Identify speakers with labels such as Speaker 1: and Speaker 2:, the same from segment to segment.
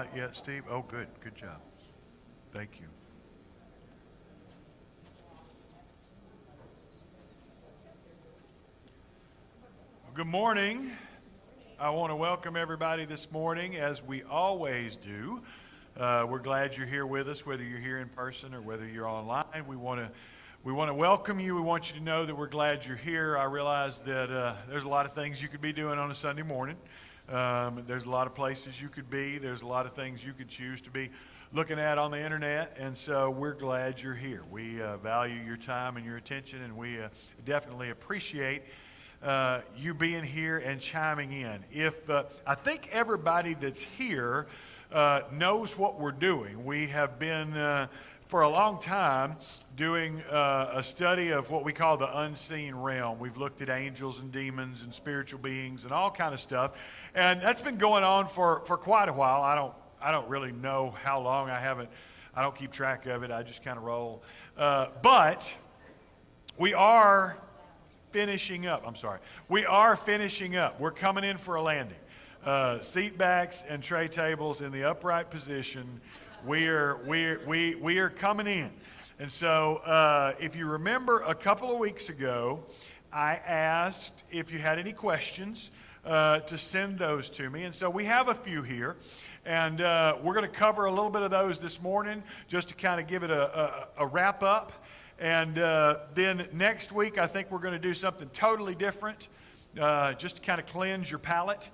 Speaker 1: Not yet, Steve? Oh, good. Good job. Thank you. Good morning. I want to welcome everybody this morning, as we always do. We're glad you're here with us, whether you're here in person or whether you're online. We want to welcome you. We want you to know that we're glad you're here. I realize that there's a lot of things you could be doing on a Sunday morning. There's a lot of places you could be. There's a lot of things you could choose to be looking at on the internet, and so we're glad you're here. We value your time and your attention, and we definitely appreciate you being here and chiming in. I think everybody that's here knows what we're doing. We have been for a long time doing a study of what we call the unseen realm. We've looked at angels and demons and spiritual beings and all kind of stuff, and that's been going on for quite a while. I don't really know how long. I don't keep track of it. I just kind of roll. But we are finishing up. We are finishing up. We're coming in for a landing. Seat backs and tray tables in the upright position. We are coming in. And so if you remember a couple of weeks ago, I asked if you had any questions to send those to me. And so we have a few here. And we're going to cover a little bit of those this morning just to kind of give it a wrap up. And then next week, I think we're going to do something totally different just to kind of cleanse your palate.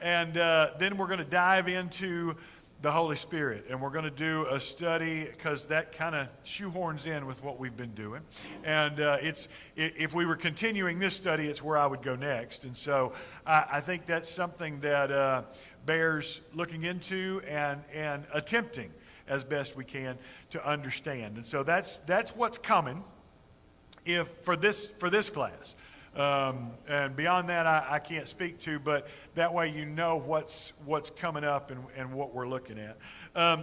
Speaker 1: And then we're going to dive into the Holy Spirit. And we're going to do a study because that kind of shoehorns in with what we've been doing. And if we were continuing this study, it's where I would go next. And so I think that's something that bears looking into and attempting as best we can to understand. And so that's what's coming for this class. And beyond that, I can't speak to, but that way you know what's coming up and what we're looking at.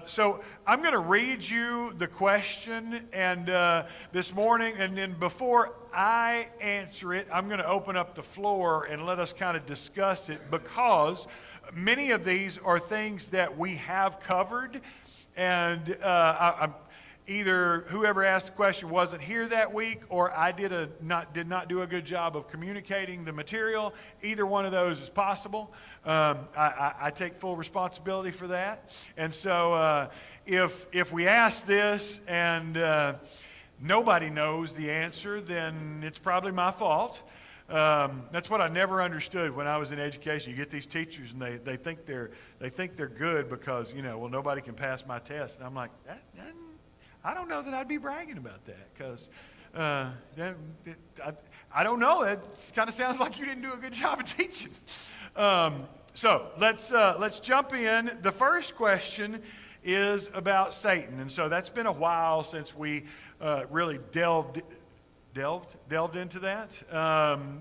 Speaker 1: So I'm going to read you the question and this morning, and then before I answer it, I'm going to open up the floor and let us kind of discuss it, because many of these are things that we have covered, and I'm either whoever asked the question wasn't here that week, or I did not do a good job of communicating the material. Either one of those is possible. I take full responsibility for that. And so if we ask this and nobody knows the answer, then it's probably my fault. That's what I never understood when I was in education. You get these teachers and they think they're good because, well, nobody can pass my test. And I'm like, I don't know that I'd be bragging about that, because I don't know. It kind of sounds like you didn't do a good job of teaching. So let's jump in. The first question is about Satan, and so that's been a while since we really delved into that.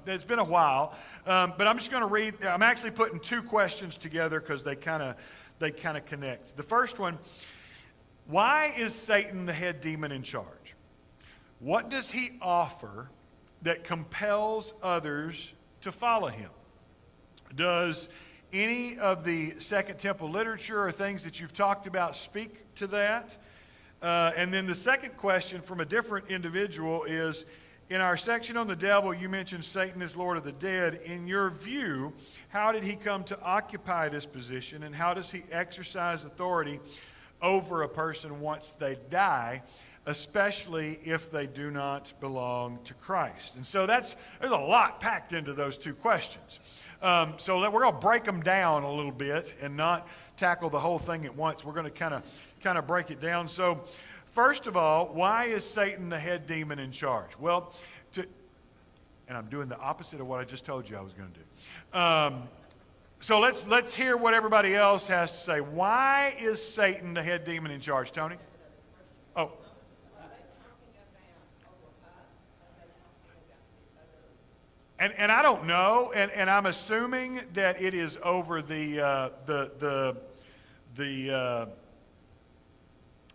Speaker 1: It's been a while, but I'm just going to read. I'm actually putting two questions together because they kind of connect. The first one: why is Satan the head demon in charge? What does he offer that compels others to follow him? Does any of the Second Temple literature or things that you've talked about speak to that? And then the second question from a different individual is, in our section on the devil, you mentioned Satan is Lord of the dead. In your view, how did he come to occupy this position, and how does he exercise authority over a person once they die, especially if they do not belong to Christ? And so there's a lot packed into those two questions. So we're going to break them down a little bit and not tackle the whole thing at once. We're going to kind of break it down. So first of all, why is Satan the head demon in charge? Well, and I'm doing the opposite of what I just told you I was going to do. So let's hear what everybody else has to say. Why is Satan the head demon in charge, Tony? Oh. And I don't know, and I'm assuming that it is over the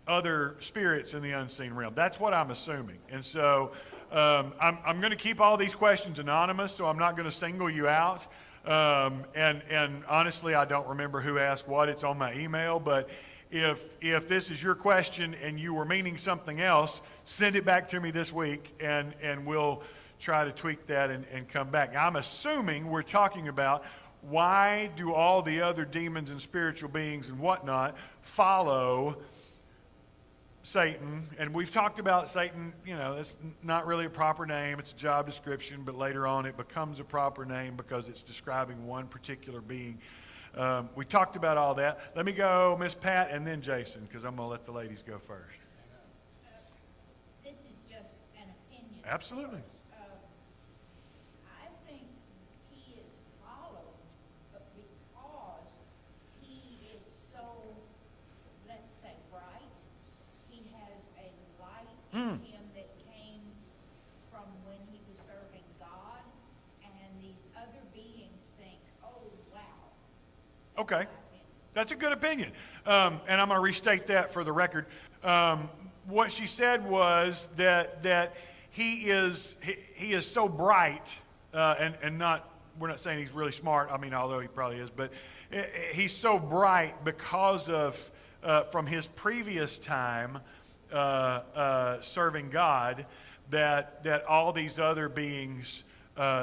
Speaker 1: other spirits in the unseen realm. That's what I'm assuming. And so I'm going to keep all these questions anonymous, so I'm not going to single you out. And honestly, I don't remember who asked what. It's on my email. But if this is your question and you were meaning something else, send it back to me this week, and we'll try to tweak that and come back. I'm assuming we're talking about why do all the other demons and spiritual beings and whatnot follow Satan. And we've talked about Satan, that's not really a proper name. It's a job description, but later on it becomes a proper name because it's describing one particular being. We talked about all that. Let me go, Miss Pat, and then Jason, because I'm going to let the ladies go first.
Speaker 2: This is just an opinion.
Speaker 1: Absolutely.
Speaker 2: I think he is followed, but because he is so, let's say, bright, he has a light in him that came from when he was serving God, and these other beings think, oh, wow.
Speaker 1: Okay. That's a good opinion. And I'm going to restate that for the record. What she said was that he is so bright, and not, we're not saying he's really smart. I mean, although he probably is, but he's so bright because of, from his previous time serving God, that all these other beings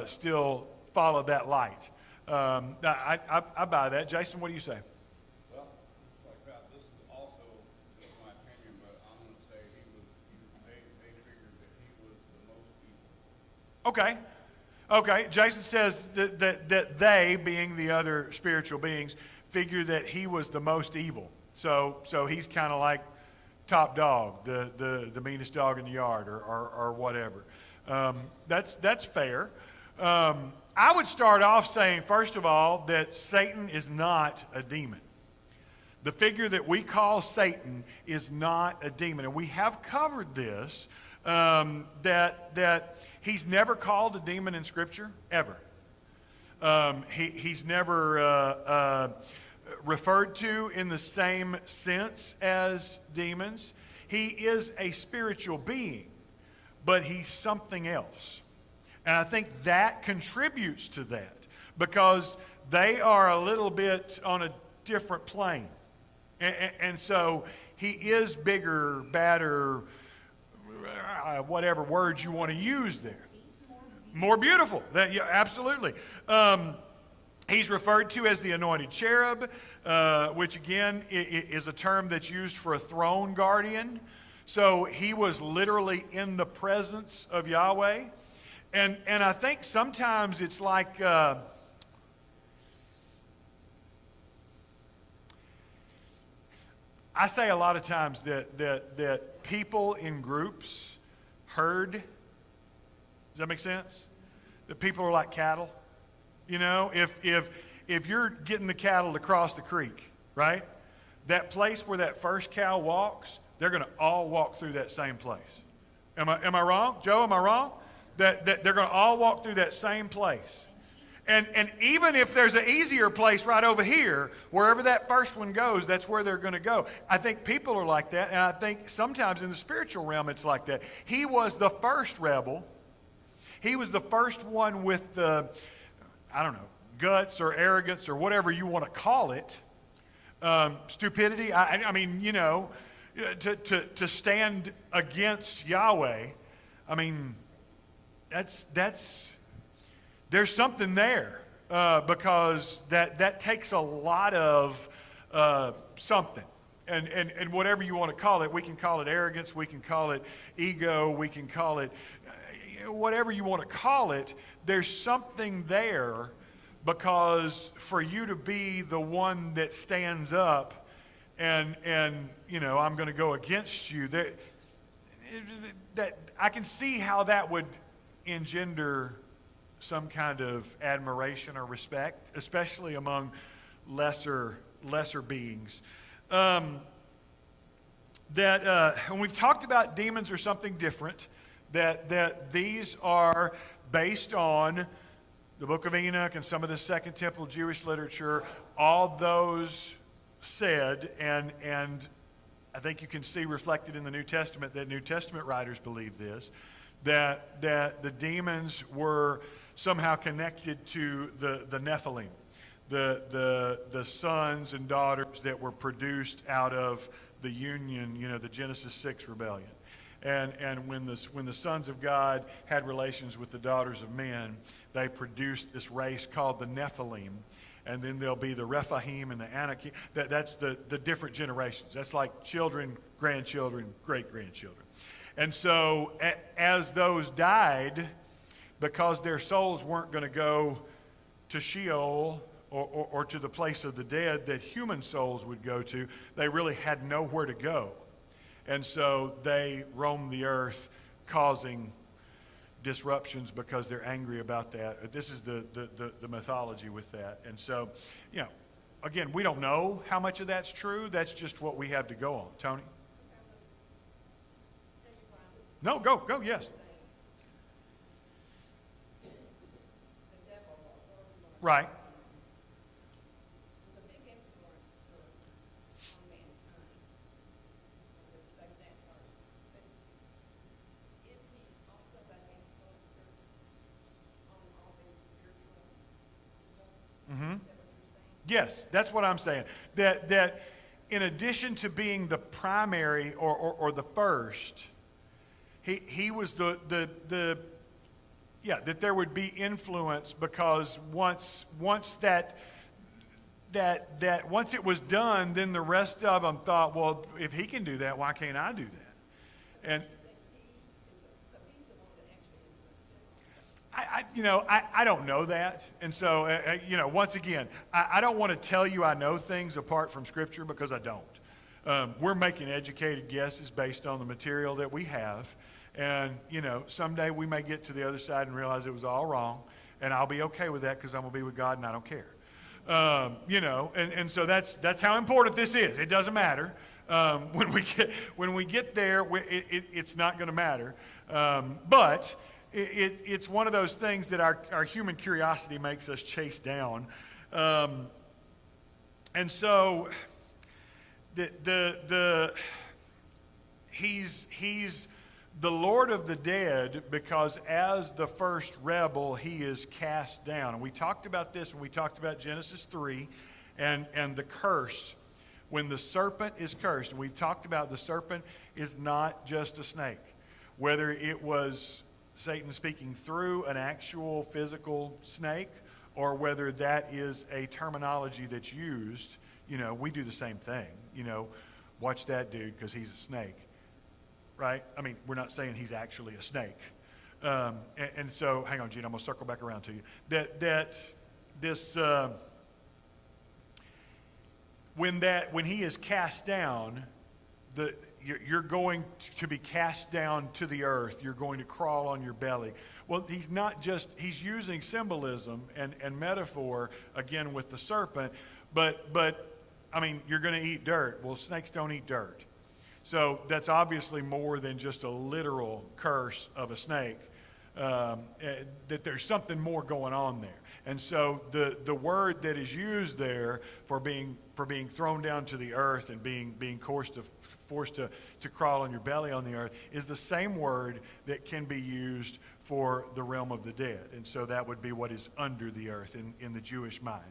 Speaker 1: still follow that light. I buy that. Jason, what do you say?
Speaker 3: Well, it's like that. This is also just my opinion, but I'm going to say they figured that he was the most evil.
Speaker 1: Okay. Jason says that they, being the other spiritual beings, figure that he was the most evil. So he's kind of like top dog, the meanest dog in the yard, or whatever. That's fair. I would start off saying, first of all, that Satan is not a demon. The figure that we call Satan is not a demon. And we have covered this, that he's never called a demon in Scripture, ever. He's never referred to in the same sense as demons. He is a spiritual being, but he's something else. And I think that contributes to that, because they are a little bit on a different plane. And so he is bigger, badder, whatever words you want to use there. More beautiful. Yeah, absolutely. He's referred to as the anointed cherub, which again is a term that's used for a throne guardian. So he was literally in the presence of Yahweh. And I think sometimes it's like I say a lot of times that people in groups herd. Does that make sense? That people are like cattle. If you're getting the cattle to cross the creek, right? That place where that first cow walks, they're going to all walk through that same place. Am I wrong? Joe, am I wrong? That they're going to all walk through that same place. And even if there's an easier place right over here, wherever that first one goes, that's where they're going to go. I think people are like that, and I think sometimes in the spiritual realm it's like that. He was the first rebel. He was the first one with the, guts or arrogance or whatever you want to call it. Stupidity. I mean, to stand against Yahweh. I mean, there's something there, because that takes a lot of something, and whatever you want to call it, we can call it arrogance, we can call it ego, we can call it whatever you want to call it. There's something there, because for you to be the one that stands up and I'm going to go against you, that I can see how that would engender some kind of admiration or respect, especially among lesser beings. When we've talked about demons are something different, that these are based on the Book of Enoch and some of the Second Temple Jewish literature, all those said, and I think you can see reflected in the New Testament that New Testament writers believe this, that the demons were somehow connected to the Nephilim, the sons and daughters that were produced out of the union, the Genesis 6 rebellion. And when the sons of God had relations with the daughters of men, they produced this race called the Nephilim. And then there'll be the Rephaim and the Anakim. That's the different generations. That's like children, grandchildren, great-grandchildren. And so as those died, because their souls weren't going to go to Sheol or to the place of the dead that human souls would go to, they really had nowhere to go. And so they roam the earth, causing disruptions because they're angry about that. This is the mythology with that. And so, again, we don't know how much of that's true. That's just what we have to go on. Tony? No, go, yes. Right. Yes, that's what I'm saying. That in addition to being the primary or the first, he was that there would be influence, because once it was done, then the rest of them thought, well, if he can do that, why can't I do that? And I don't know that. And so, once again, I don't want to tell you I know things apart from Scripture, because I don't. We're making educated guesses based on the material that we have. And, someday we may get to the other side and realize it was all wrong. And I'll be okay with that, because I'm going to be with God and I don't care. And so that's how important this is. It doesn't matter. When we get there, it's not going to matter. But it's one of those things that our human curiosity makes us chase down. And so he's the Lord of the dead, because as the first rebel, he is cast down. And we talked about this when we talked about Genesis 3 and the curse. When the serpent is cursed, and we've talked about the serpent is not just a snake. Whether it was Satan speaking through an actual physical snake, or whether that is a terminology that's used, we do the same thing. Watch that dude, because he's a snake. Right? I mean, we're not saying he's actually a snake. And so, hang on, Gene, I'm going to circle back around to you. When he is cast down, you're going to be cast down to the earth. You're going to crawl on your belly. Well, he's using symbolism and metaphor, again, with the serpent, but I mean, you're going to eat dirt. Well, snakes don't eat dirt. So that's obviously more than just a literal curse of a snake, that there's something more going on there. And so the word that is used there for being thrown down to the earth and being forced to crawl on your belly on the earth is the same word that can be used for the realm of the dead. And so that would be what is under the earth in the Jewish mind.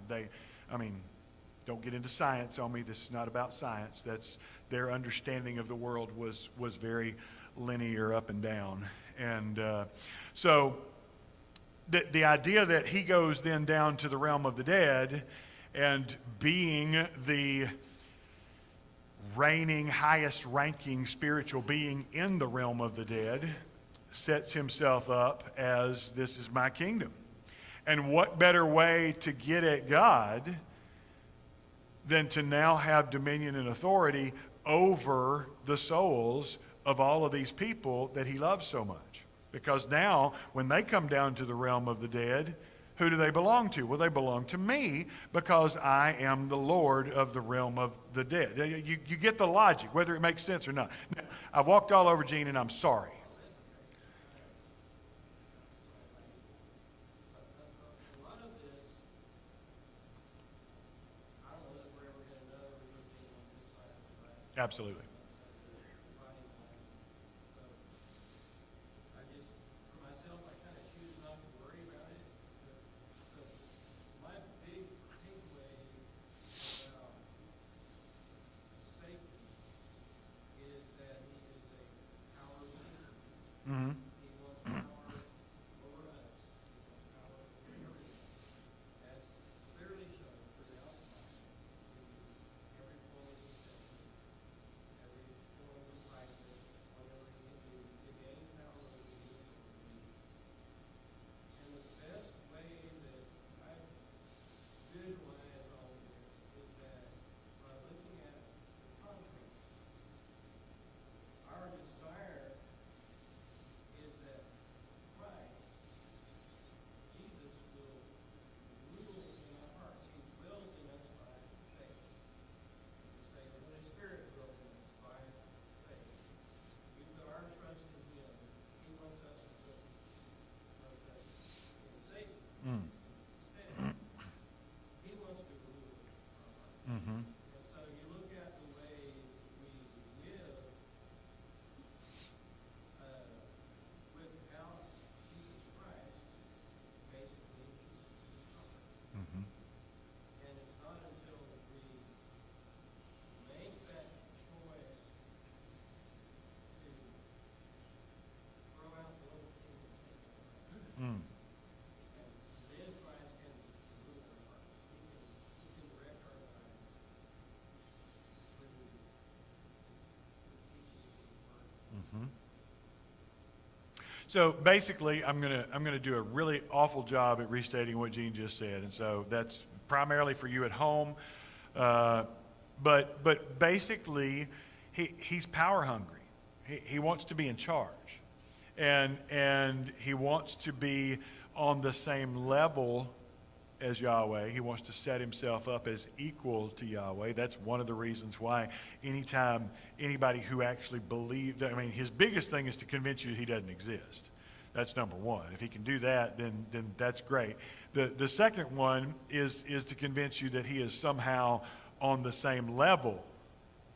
Speaker 1: Don't get into science on me. This is not about science. That's their understanding of the world was very linear, up and down. And so the idea that he goes then down to the realm of the dead, and being the reigning, highest ranking spiritual being in the realm of the dead, sets himself up as, this is my kingdom. And what better way to get at God than to now have dominion and authority over the souls of all of these people that he loves so much? Because now, when they come down to the realm of the dead, who do they belong to? Well, they belong to me, because I am the Lord of the realm of the dead. You get the logic, whether it makes sense or not. Now, I've walked all over Gene, and I'm sorry. Absolutely.
Speaker 4: And then Christ can move our hearts. He can direct our lives through the teachings of the Word.
Speaker 1: So basically, I'm gonna do a really awful job at restating what Gene just said, and so that's primarily for you at home. But basically, he's power hungry. He wants to be in charge, and he wants to be on the same level as Yahweh. He wants to set himself up as equal to Yahweh. That's one of the reasons why anytime anybody who actually believes, I mean, his biggest thing is to convince you he doesn't exist. That's number one. If he can do that, then that's great. The second one is to convince you that he is somehow on the same level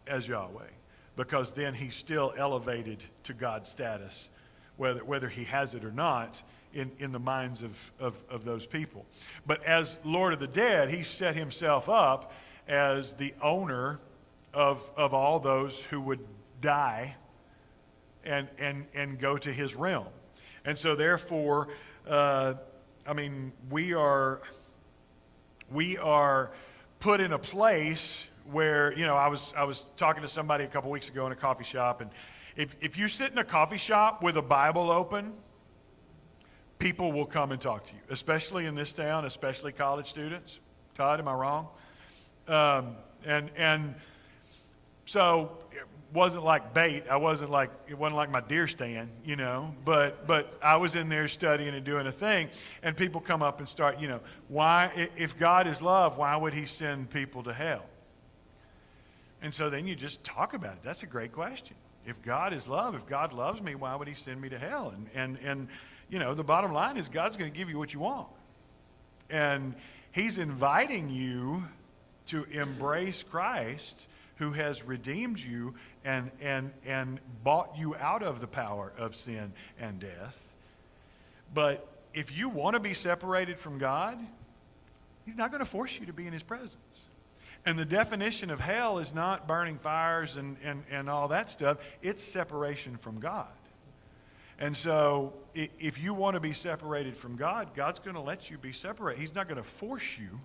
Speaker 1: as Yahweh, because then he's still elevated to God's status, whether he has it or not, in the minds of those people. But as Lord of the dead, he set himself up as the owner of all those who would die and go to his realm. And so therefore, we are put in a place where, I was talking to somebody a couple weeks ago in a coffee shop, and if you sit in a coffee shop with a Bible open, people will come and talk to you, especially in this town, especially college students. Todd, am I wrong? And so it wasn't like bait. It wasn't like my deer stand, but I was in there studying and doing a thing, and people come up and start, why, if God is love, why would he send people to hell? And so then you just talk about it. That's a great question. If God is love, if God loves me, why would he send me to hell? And the bottom line is God's going to give you what you want. And he's inviting you to embrace Christ, who has redeemed you and bought you out of the power of sin and death. But if you want to be separated from God, he's not going to force you to be in his presence. And the definition of hell is not burning fires and all that stuff. It's separation from God. And so if you want to be separated from God, God's going to let you be separated. He's not going to force you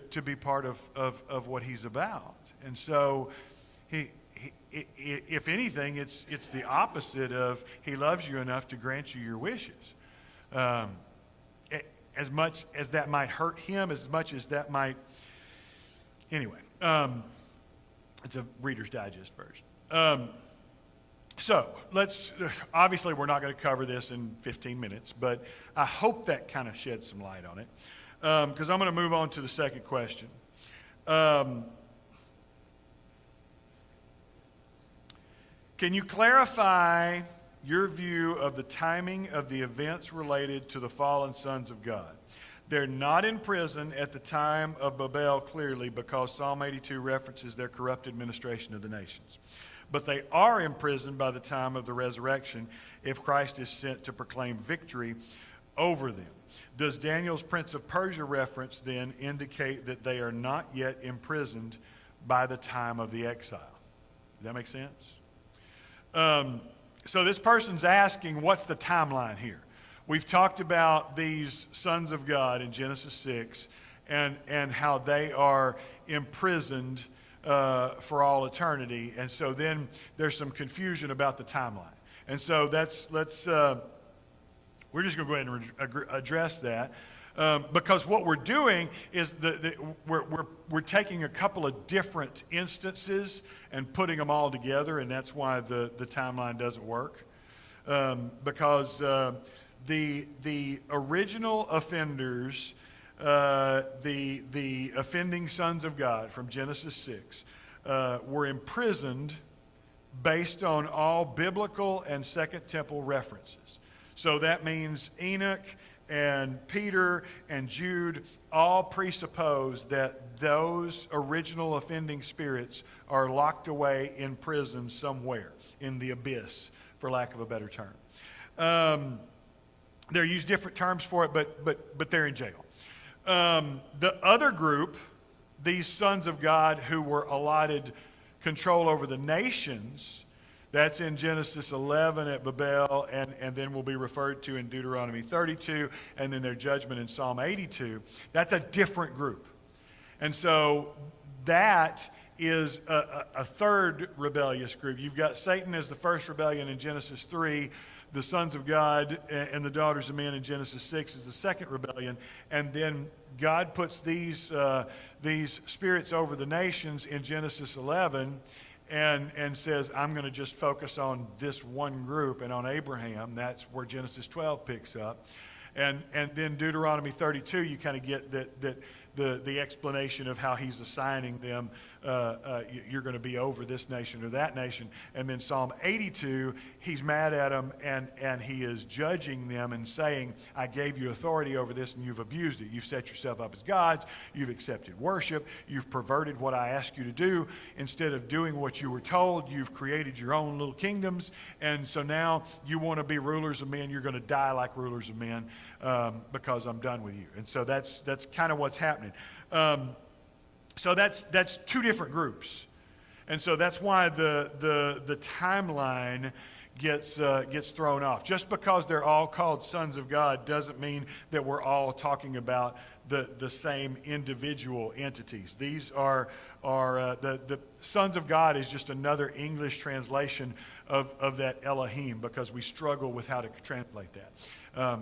Speaker 1: to be part of what he's about. And so if anything, it's the opposite of he loves you enough to grant you your wishes. As much as that might hurt him, as much as that might... Anyway, it's a Reader's Digest version. So obviously we're not going to cover this in 15 minutes, but I hope that kind of sheds some light on it, because I'm going to move on to the second question. Can you clarify your view of the timing of the events related to the fallen sons of God? They're not in prison at the time of Babel, clearly, because Psalm 82 references their corrupt administration of the nations. But they are imprisoned by the time of the resurrection if Christ is sent to proclaim victory over them. Does Daniel's Prince of Persia reference then indicate that they are not yet imprisoned by the time of the exile? Does that make sense? So this person's asking, what's the timeline here? We've talked about these sons of God in Genesis 6 and how they are imprisoned for all eternity. And so then there's some confusion about the timeline. And so we're just going to go ahead and address that. Because what we're doing is we're taking a couple of different instances and putting them all together, and that's why the timeline doesn't work. Because the original offenders, the offending sons of God from Genesis 6, were imprisoned based on all biblical and Second Temple references. So that means Enoch and Peter and Jude all presuppose that those original offending spirits are locked away in prison somewhere in the abyss, for lack of a better term. They use different terms for it, but they're in jail. The other group, these sons of God who were allotted control over the nations, That's in Genesis 11 at Babel, and then will be referred to in Deuteronomy 32, and then their judgment in Psalm 82. That's a different group. And so that is a third rebellious group. You've got Satan as the first rebellion in Genesis 3, the sons of God and the daughters of men in Genesis 6 is the second rebellion, and then God puts these spirits over the nations in Genesis 11 and says, I'm going to just focus on this one group and on Abraham. That's where Genesis 12 picks up. And then Deuteronomy 32, you kind of get that the explanation of how he's assigning them, you're going to be over this nation or that nation. And then Psalm 82, he's mad at them and he is judging them and saying, I gave you authority over this and you've abused it. You've set yourself up as gods. You've accepted worship. You've perverted what I asked you to do. Instead of doing what you were told, you've created your own little kingdoms. And so now you want to be rulers of men. You're going to die like rulers of men because I'm done with you. And so that's kind of what's happening. So that's two different groups, and so that's why the timeline gets thrown off. Just because they're all called sons of God doesn't mean that we're all talking about the same individual entities. These are the sons of God is just another English translation of that Elohim, because we struggle with how to translate that.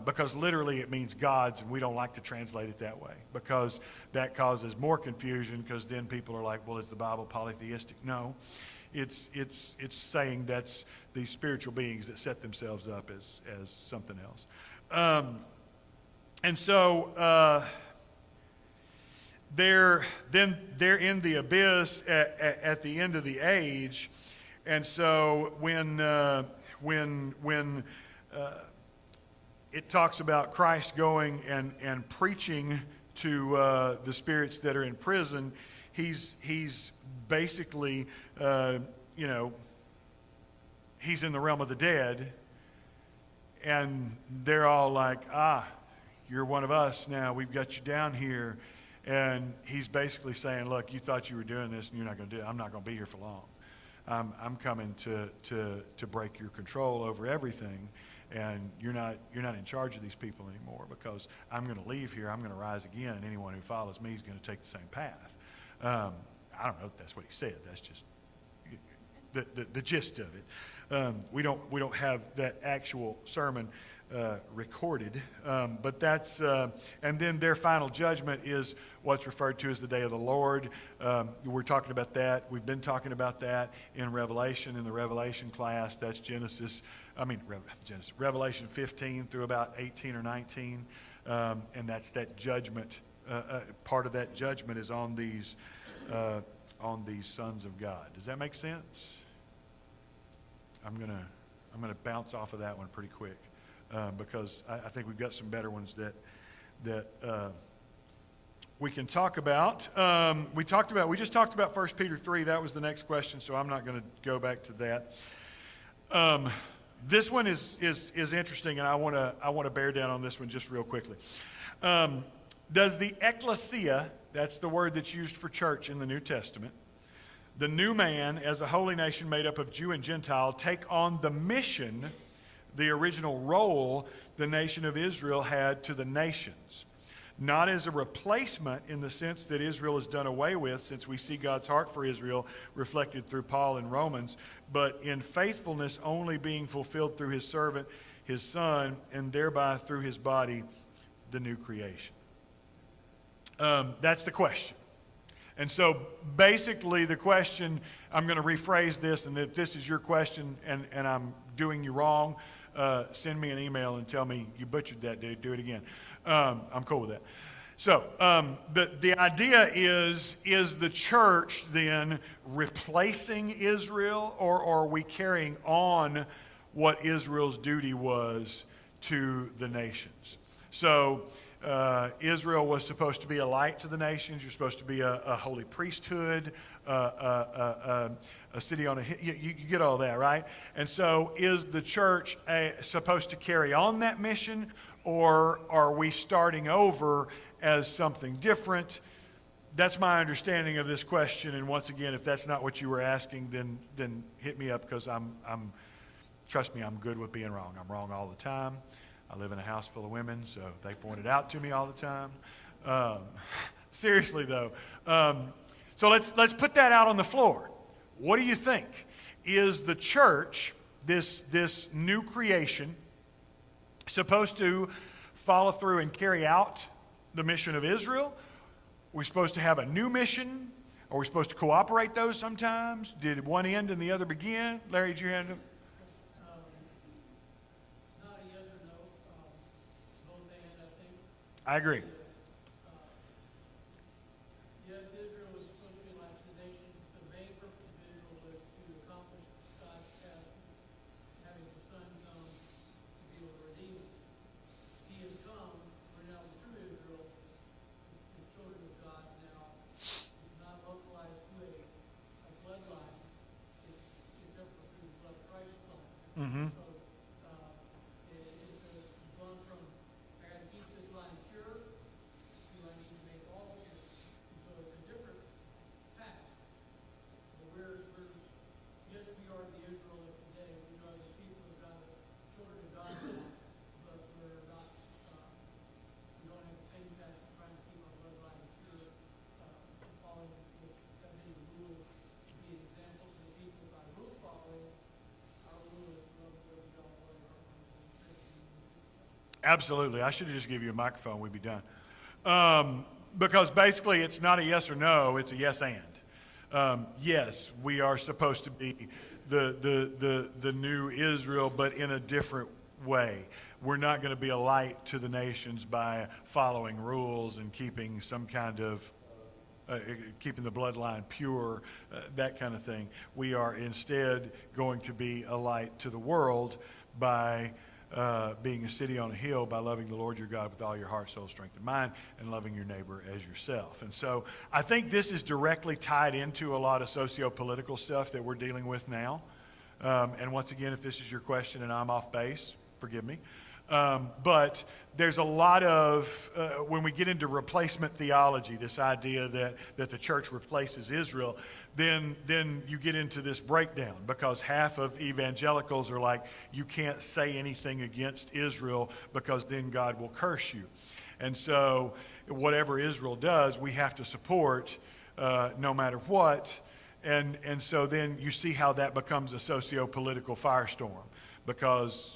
Speaker 1: Because literally it means gods, and we don't like to translate it that way, because that causes more confusion, because then people are like, well, is the Bible polytheistic? No, it's saying that's these spiritual beings that set themselves up as something else. And so they're in the abyss at the end of the age. And so when it talks about Christ going and preaching to the spirits that are in prison, he's basically, he's in the realm of the dead, and they're all like, you're one of us now. We've got you down here. And he's basically saying, look, you thought you were doing this, and you're not going to do it. I'm not going to be here for long. I'm coming to break your control over everything. And you're not in charge of these people anymore, because I'm going to leave here. I'm going to rise again, and anyone who follows me is going to take the same path. I don't know if that's what he said. That's just the gist of it. We don't have that actual sermon recorded, but that's and then their final judgment is what's referred to as the day of the Lord. We're talking about that. We've been talking about that in Revelation, in the Revelation class. That's Revelation 15 through about 18 or 19, and that's that judgment. Part of that judgment is on these sons of God. Does that make sense? I'm gonna bounce off of that one pretty quick. Because I think we've got some better ones that we can talk about. We just talked about 1 Peter 3. That was the next question, so I'm not going to go back to that. This one is interesting, and I want to bear down on this one just real quickly. Does the ecclesia, that's the word that's used for church in the New Testament, the new man as a holy nation made up of Jew and Gentile, take on the mission, the original role the nation of Israel had to the nations? Not as a replacement in the sense that Israel is done away with, since we see God's heart for Israel reflected through Paul in Romans, but in faithfulness only being fulfilled through his servant, his son, and thereby through his body, the new creation. That's the question. And so basically the question, I'm going to rephrase this, and if this is your question and I'm doing you wrong, send me an email and tell me you butchered that, dude. Do it again. I'm cool with that. So the idea is the church then replacing Israel, or are we carrying on what Israel's duty was to the nations? So Israel was supposed to be a light to the nations. You're supposed to be a holy priesthood, a city on a hill. You get all that, right? And so is the church supposed to carry on that mission, or are we starting over as something different? that's my understanding of this question. And once again, if that's not what you were asking, then hit me up, because trust me, I'm good with being wrong. I'm wrong all the time. I live in a house full of women, so they point it out to me all the time. Seriously though, so let's put that out on the floor. What do you think? Is the church, this new creation, supposed to follow through and carry out the mission of Israel? Are we supposed to have a new mission? Are we supposed to cooperate those sometimes? Did one end and the other begin? Larry, did you hand up?
Speaker 4: It's not a yes or no, both and, I think.
Speaker 1: I agree.
Speaker 4: Yes, Israel was supposed to be like the nation. The main purpose of Israel was to accomplish God's task, having the Son come to be able to redeem us. He has come, we're now the true Israel, the children of God now. It's not localized to a bloodline. It's up through the blood of Christ's line.
Speaker 1: Mm-hmm.
Speaker 4: So, it's gone from, I gotta keep this line pure, to I need to make all pure. And so it's a different task. But yes, we are the Israel of today. We are the people of God, children of God now, but we're not, we don't have the same task of trying to keep our bloodline pure, following which got many rules to be an example to the people by rule following. Our rule is to love the Lord God with all your heart, mind, soul, and strength.
Speaker 1: Absolutely. I should have just given you a microphone. We'd be done. Because basically it's not a yes or no, it's a yes and. Yes, we are supposed to be the new Israel, but in a different way. We're not going to be a light to the nations by following rules and keeping some kind of keeping the bloodline pure, that kind of thing. We are instead going to be a light to the world by being a city on a hill, by loving the Lord your God with all your heart, soul, strength, and mind, and loving your neighbor as yourself. And so I think this is directly tied into a lot of socio-political stuff that we're dealing with now. And once again, if this is your question and I'm off base, forgive me. But there's a lot of, when we get into replacement theology, this idea that the church replaces Israel, then you get into this breakdown, because half of evangelicals are like, you can't say anything against Israel because then God will curse you. And so whatever Israel does, we have to support no matter what. And so then you see how that becomes a socio-political firestorm, because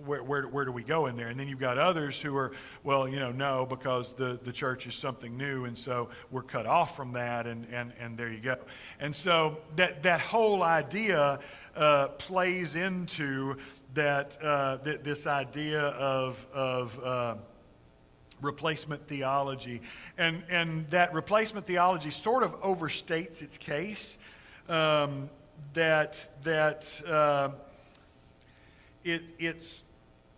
Speaker 1: where do we go in there? And then you've got others who are, well, no, because the church is something new, and so we're cut off from that, and there you go. And so that whole idea plays into that this idea of replacement theology, and that replacement theology sort of overstates its case.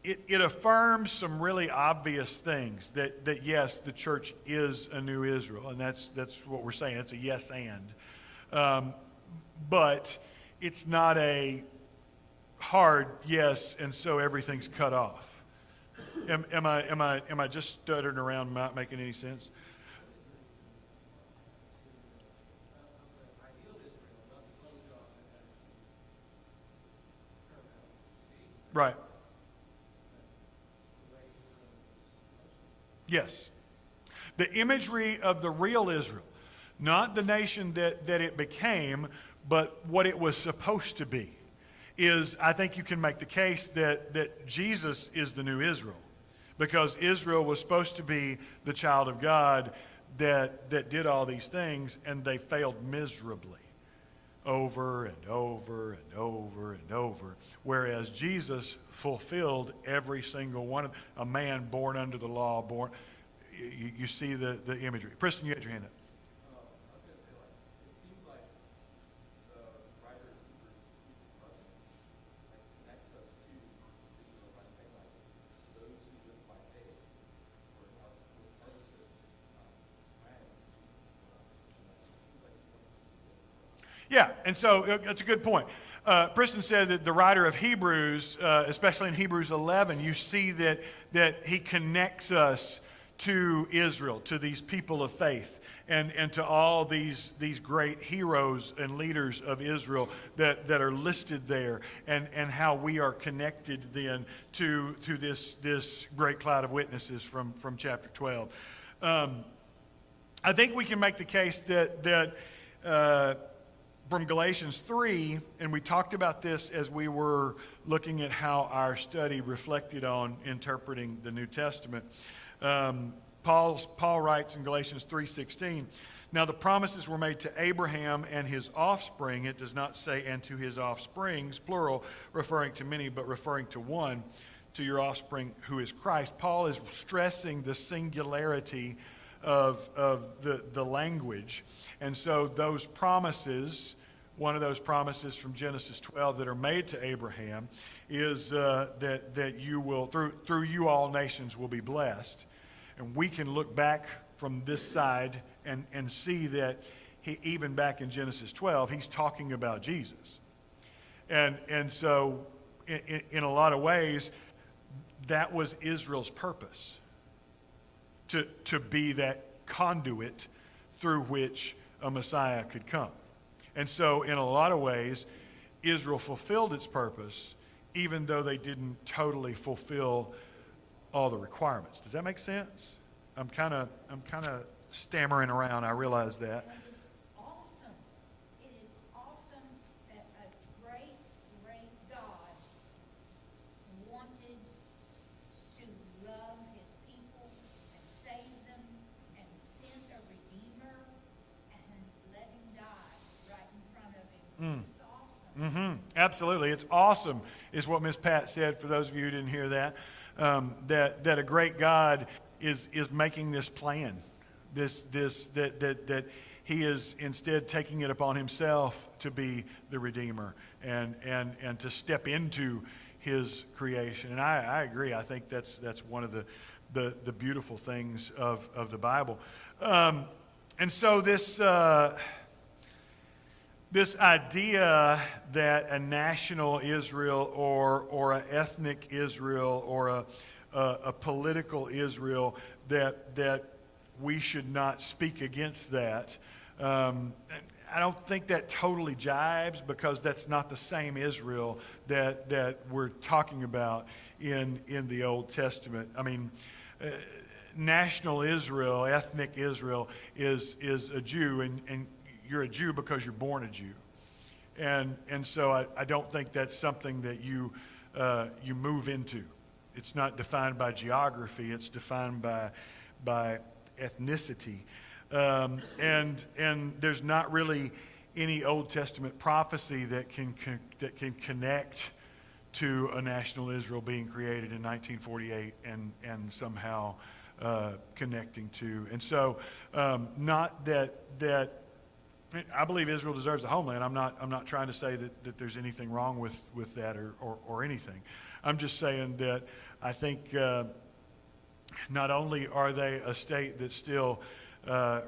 Speaker 1: It affirms some really obvious things, that yes, the church is a new Israel, and that's what we're saying. It's a yes and, but it's not a hard yes, and so everything's cut off. Am I just stuttering around, not making any sense? Right. Yes. The imagery of the real Israel, not the nation that it became, but what it was supposed to be, is, I think you can make the case that Jesus is the new Israel, because Israel was supposed to be the child of God that did all these things, and they failed miserably over and over and over and over, whereas Jesus fulfilled every single one of them. A man born under the law, you see the imagery. Preston, you had your hand up.
Speaker 5: I was going to say, it seems like the writer of Hebrews connects us to Israel by saying, those who live by faith were part of this plan of Jesus. It seems like he wants us to do it.
Speaker 1: Yeah, and so that's a good point. Preston said that the writer of Hebrews, especially in Hebrews 11, you see that he connects us to Israel, to these people of faith, and to all these great heroes and leaders of Israel that are listed there, and how we are connected then to this great cloud of witnesses from chapter 12. I think we can make the case that from Galatians 3, and we talked about this as we were looking at how our study reflected on interpreting the New Testament. Paul writes in Galatians 3:16, now the promises were made to Abraham and his offspring. It does not say, and to his offsprings, plural, referring to many, but referring to one, to your offspring who is Christ. Paul is stressing the singularity of the language. And so those promises, one of those promises from Genesis 12 that are made to Abraham is that you will, through you all nations will be blessed. And we can look back from this side and see that even back in Genesis 12, he's talking about Jesus. And so in a lot of ways, that was Israel's purpose, to be that conduit through which a Messiah could come. And so in a lot of ways, Israel fulfilled its purpose, even though they didn't totally fulfill all the requirements. Does that make sense? I'm kind of stammering around. I realize that.
Speaker 2: And it's awesome. It is awesome that a great, great God wanted to love his people and save them and send a Redeemer and let him die right in front of him. It's awesome.
Speaker 1: Absolutely. It's awesome, is what Miss Pat said, for those of you who didn't hear that, that a great God is making this plan, that he is instead taking it upon himself to be the Redeemer and to step into his creation. And I agree. I think that's one of the beautiful things of the Bible. And so this idea that a national Israel or an ethnic Israel or a political Israel, that we should not speak against that. I don't think that totally jibes, because that's not the same Israel that we're talking about in the Old Testament. I mean, national Israel, ethnic Israel is a Jew, and you're a Jew because you're born a Jew. And so I don't think that's something that you move into. It's not defined by geography. It's defined by ethnicity. And there's not really any Old Testament prophecy that can connect to a national Israel being created in 1948 and somehow connecting to. And so not that I believe Israel deserves a homeland. I'm not trying to say that there's anything wrong with that or anything. I'm just saying that I think not only are they a state that still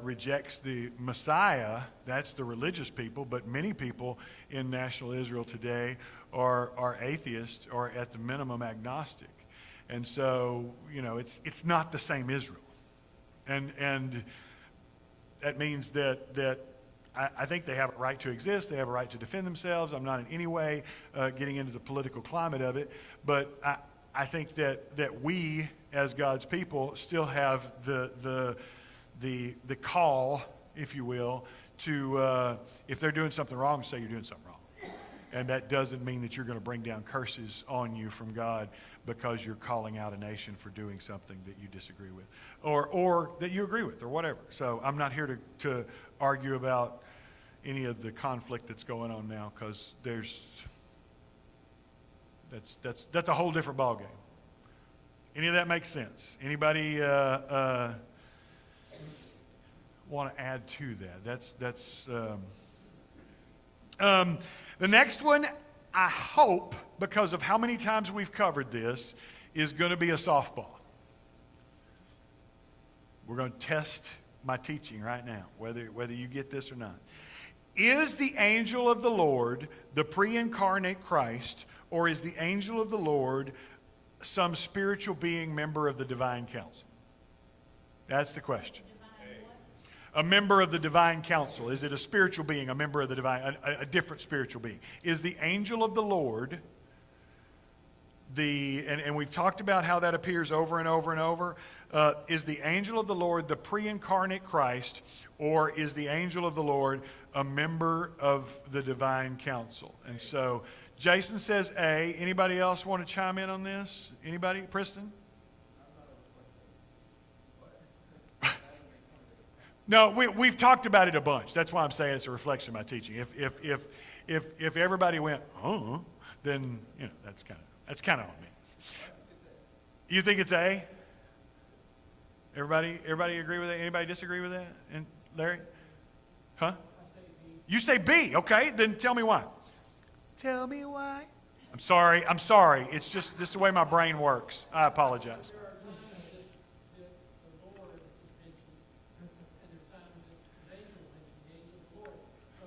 Speaker 1: rejects the Messiah, that's the religious people, but many people in national Israel today are atheists or at the minimum agnostic. And so, it's not the same Israel. And that means that I think they have a right to exist. They have a right to defend themselves. I'm not in any way getting into the political climate of it. But I think that we, as God's people, still have the call, if you will, to, if they're doing something wrong, say you're doing something wrong. And that doesn't mean that you're going to bring down curses on you from God because you're calling out a nation for doing something that you disagree with or that you agree with or whatever. So I'm not here to argue about any of the conflict that's going on now, because that's a whole different ballgame. Any of that makes sense? Anybody want to add to that? That's the next one, I hope, because of how many times we've covered this, is going to be a softball. We're going to test my teaching right now, whether you get this or not. Is the angel of the Lord the pre-incarnate Christ, or is the angel of the Lord some spiritual being, member of the divine council? That's the question.
Speaker 2: Divine what?
Speaker 1: A member of the divine council. Is it a spiritual being, a member of the divine, a different spiritual being? Is the angel of the Lord and we've talked about how that appears over and over and over. Is the angel of the Lord the pre-incarnate Christ, or is the angel of the Lord a member of the divine council? And so Jason says A. Anybody else want to chime in on this? Anybody? Preston? No, we've talked about it a bunch. That's why I'm saying it's a reflection of my teaching. If everybody went, oh, then that's kind of on me. You think it's A? Everybody agree with that? Anybody disagree with that? And Larry? Huh? You say B. Okay, then tell me why. Tell me why. I'm sorry. It's just this is the way my brain works. I apologize.
Speaker 4: There are times that the Lord is mentioned, and there's times that the angel is mentioned, the angel of the Lord. So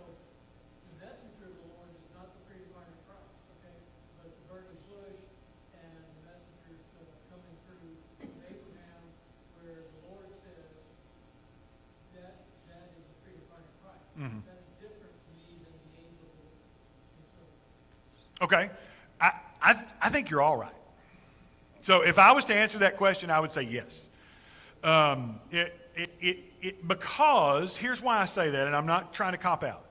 Speaker 4: the messenger of the Lord is not the pre-incarnate Christ, okay? But the burning bush and the messengers coming through Abraham, where the Lord says that is the pre-incarnate Christ.
Speaker 1: Mhm.
Speaker 4: That is different to me than the angel of the Lord. And so
Speaker 1: Okay. I think you're all right. So if I was to answer that question, I would say yes. Because, here's why I say that, and I'm not trying to cop out.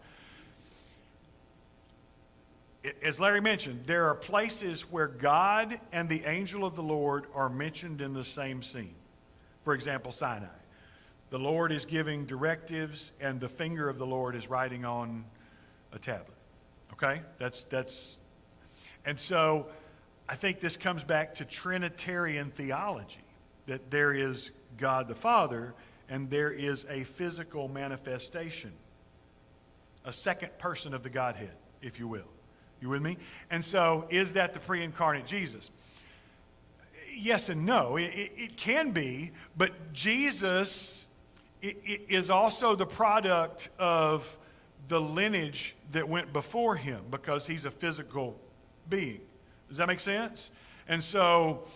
Speaker 1: As Larry mentioned, there are places where God and the angel of the Lord are mentioned in the same scene. For example, Sinai. The Lord is giving directives, and the finger of the Lord is writing on a tablet. Okay? And so I think this comes back to Trinitarian theology, that there is God the Father and there is a physical manifestation, a second person of the Godhead, if you will. You with me? And so is that the pre-incarnate Jesus? Yes and no. It can be, but Jesus is also the product of the lineage that went before him, because he's a physical being. Does that make sense? And so,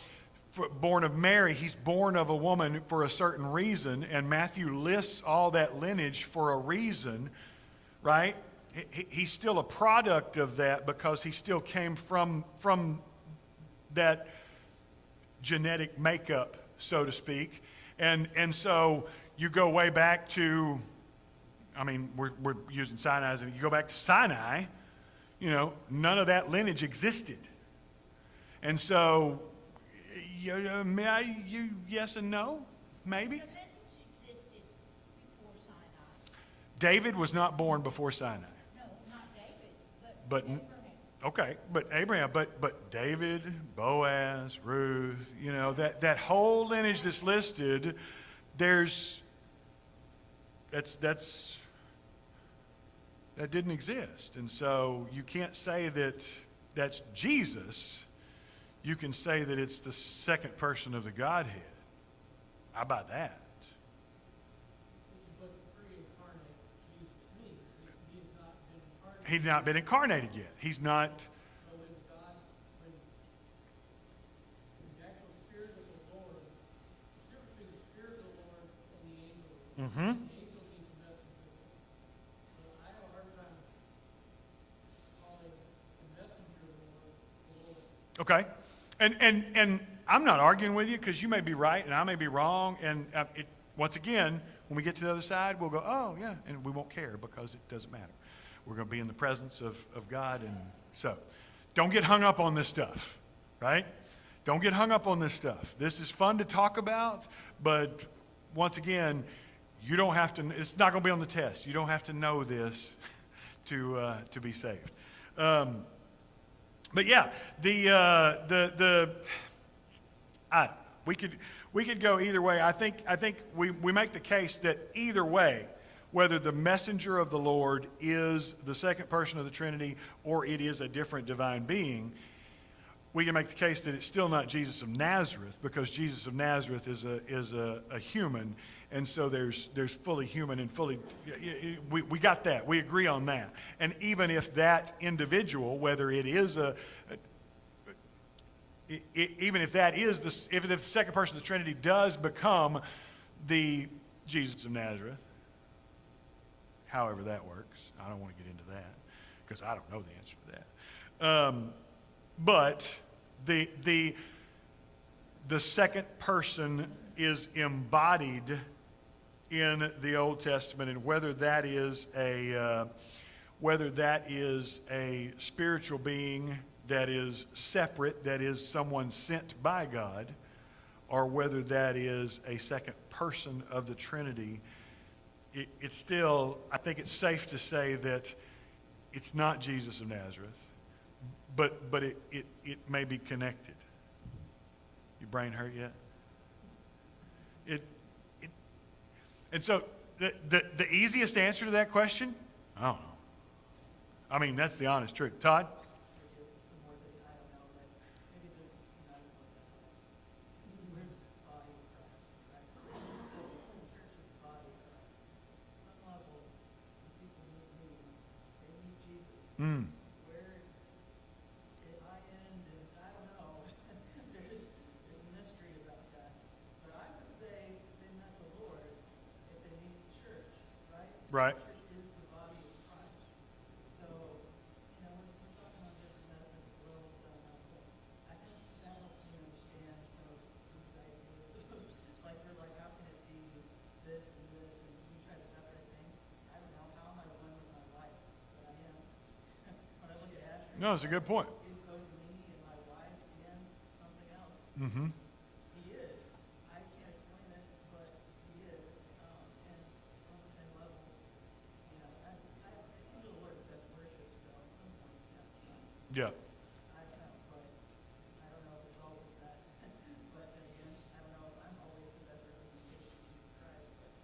Speaker 1: born of Mary, he's born of a woman for a certain reason, and Matthew lists all that lineage for a reason, right? He's still a product of that because he still came from that genetic makeup, so to speak. And so you go way back to, we're using Sinai as you go back to Sinai, none of that lineage existed. And so, yes and no, maybe.
Speaker 2: The lineage existed before Sinai.
Speaker 1: David was not born before Sinai.
Speaker 2: No, not David,
Speaker 1: But
Speaker 2: Abraham.
Speaker 1: okay, but Abraham, but David, Boaz, Ruth, that whole lineage that's listed, that didn't exist. And so you can't say that that's Jesus. You can say that it's the second person of the Godhead. How about that?
Speaker 4: which is what the pre-incarnate Jesus means. He has not been incarnate.
Speaker 1: He's not been incarnated yet. He's not.
Speaker 4: So when the actual Spirit of the Lord, the difference between the Spirit of the Lord and the angel of the Lord.
Speaker 1: Mm-hmm.
Speaker 4: The angel needs a messenger. So I have a hard time calling the messenger of the Lord.
Speaker 1: Okay. And I'm not arguing with you, because you may be right and I may be wrong. And once again, when we get to the other side, we'll go, oh, yeah, and we won't care because it doesn't matter. We're going to be in the presence of God. And so don't get hung up on this stuff, right? Don't get hung up on this stuff. This is fun to talk about, but once again, you don't have to, it's not going to be on the test. You don't have to know this to be saved. But yeah, we could go either way. I think we make the case that either way, whether the messenger of the Lord is the second person of the Trinity or it is a different divine being, we can make the case that it's still not Jesus of Nazareth, because Jesus of Nazareth is a human, and so there's fully human and fully, we got that. We agree on that. And even if that individual, whether it is even if that is if the second person of the Trinity does become the Jesus of Nazareth, however that works. I don't want to get into that because I don't know the answer to that. But the second person is embodied in the Old Testament, and whether that is a spiritual being that is separate, that is someone sent by God, or whether that is a second person of the Trinity, it's still, I think it's safe to say that it's not Jesus of Nazareth, but it may be connected. Your brain hurt yet? And so the easiest answer to that question, I don't know. I mean, that's the honest truth. Todd?
Speaker 6: Some more that I don't know, but maybe this is not we're the body of Christ, right? The church is the body of Christ. At some level, when people meet me, they meet Jesus. Where did I end? And I don't know. There's a mystery about that. But I would say they met the Lord if they meet the church, right?
Speaker 1: Right.
Speaker 6: The church is the body of Christ. So, you know, we're talking on different metaphysical levels that I'm not, but I think that helps me understand some of these ideas. Like, we're like, how can it be this and this, and we try to separate things. I don't know, how am I one with my wife? But I am. When I look at Asher,
Speaker 1: No, it's a good point.
Speaker 6: he's both me and my wife and something else.
Speaker 1: Mm-hmm.
Speaker 6: He is. I can't explain it, but he is. And on the same level, you know, I think the Lord accepts worship, so at some point it's got to come.
Speaker 1: Yeah.
Speaker 6: I don't know, but I don't know if it's always that. But then again, I don't know if I'm always the best representation of Jesus Christ, but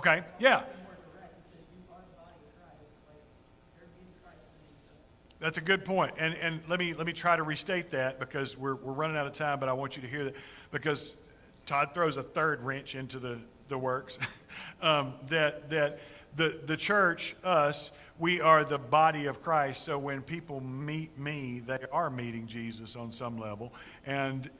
Speaker 1: Okay. Yeah.
Speaker 6: be more direct. He said, you are the body of Christ. Like, you're being Christ beneath us.
Speaker 1: That's a good point. And let me try to restate that because we're running out of time, but I want you to hear that because Todd throws a third wrench into the works. that the church, us, we are the body of Christ. So when people meet me, they are meeting Jesus on some level, and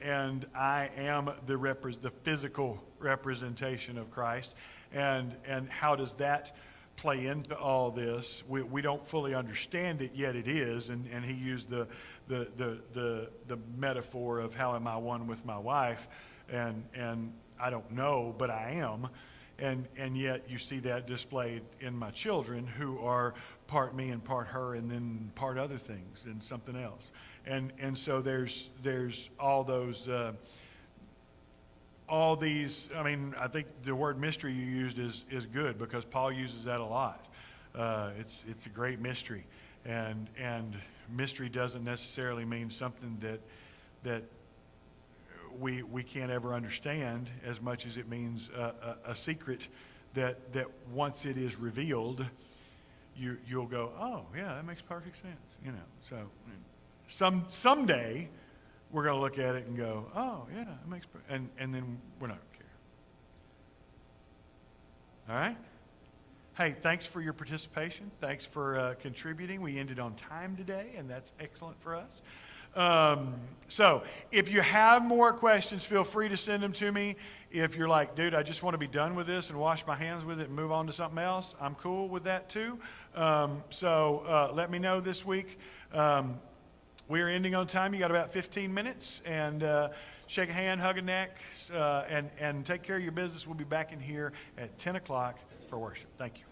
Speaker 1: I am the physical representation of Christ. And how does that play into all this? We don't fully understand it, yet it is. And he used the metaphor of how am I one with my wife, and I don't know, but I am. And yet you see that displayed in my children, who are part me and part her, and then part other things and something else. And so there's all those. All these, I mean, I think the word mystery you used is good because Paul uses that a lot. It's a great mystery, and mystery doesn't necessarily mean something that we can't ever understand as much as it means a secret that once it is revealed, you'll go, oh yeah, that makes perfect sense, you know. So someday we're going to look at it and go, oh, yeah, it makes and then we're not going to care. All right? Hey, thanks for your participation. Thanks for contributing. We ended on time today, and that's excellent for us. So if you have more questions, feel free to send them to me. If you're like, dude, I just want to be done with this and wash my hands with it and move on to something else, I'm cool with that too. So let me know this week. We are ending on time. You got about 15 minutes, and shake a hand, hug a neck, and take care of your business. We'll be back in here at 10 o'clock for worship. Thank you.